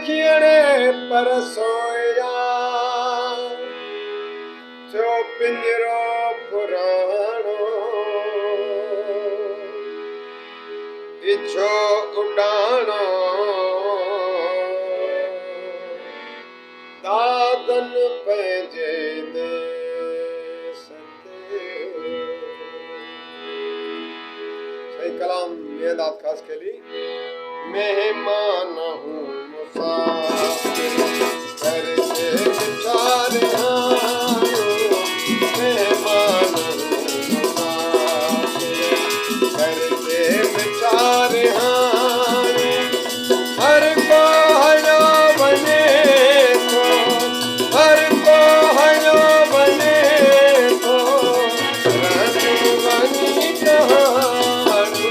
अखियणे पर सोया जो पिंजरो पुराणो इच्छो उडाणो दादन पंहिंजे देश ते। सही कलाम ये दाद खास के लिए मेहमान हूँ मुसाफिर करके विचार आयो। मेहमान हूँ मुसाफिर करके विचार आयो। हर को हयो बने तो, हर को हयो बने तो रंग बनी कहानी।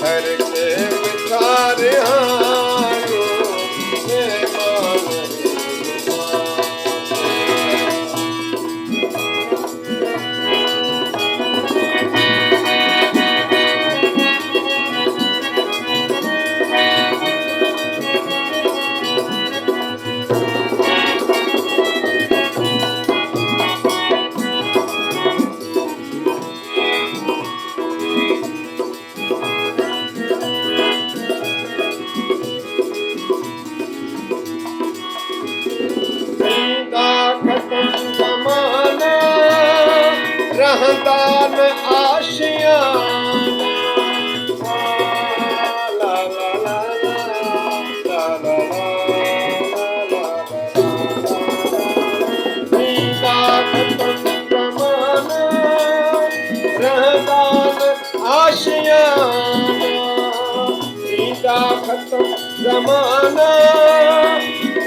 करके विचार आयो मेहमान रहंदा न आशियाना। ला ला ला ला ला ला ला ज़माना रहंदा न आशियाना। ज़ींदा ख़त्म ज़माना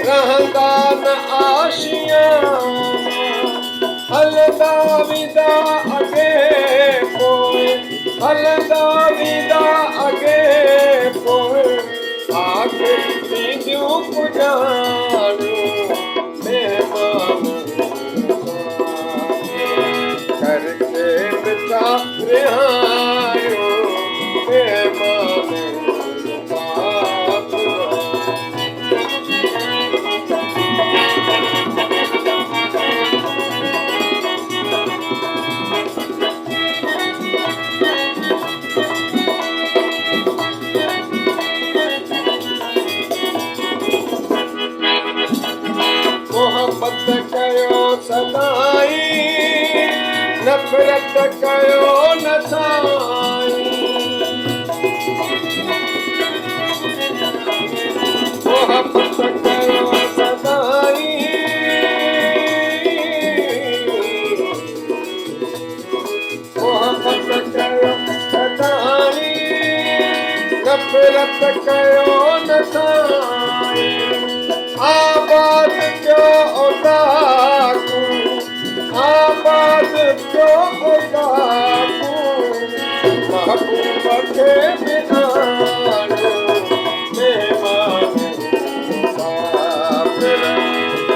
रहंदा न आशियाना। हलदा विदा अगे पोए, हलदा विदा अगे पोए आके दीदियूं पुॼाणो। मेहमान करके विचार आयो मेहमान मोहब्बत कयो सदाई, नफ़रत कयो न साई। मोहब्बत कयो सदाई, मोहब्बत कयो सदाई, नफ़रत कयो न साई। आबाद जो उदाकू, आबाद जो उदाकू महबूब खे बिनाणो। मेहमान मुसाफिर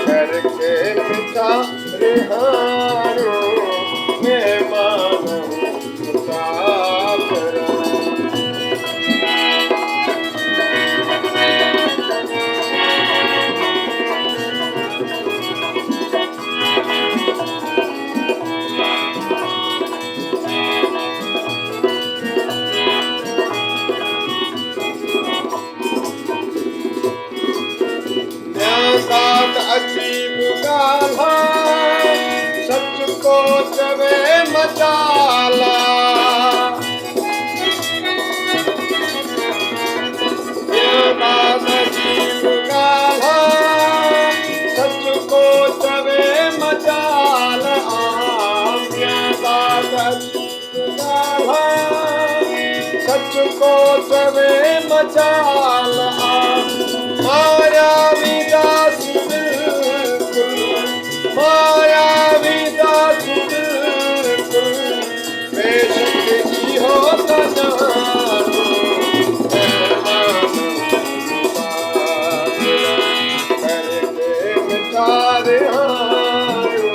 करके विचार आयो मेहमान मुसाफिर। अजीब गाल्हा सच को चवे मजाला। अजीब गाल्हा सच को चवे मजाला। अजीब गाल्हा सच को चवे मजाला। माया विदास माया विदास बिल्कुल बेशक इहो त जानो। करके विचार आयो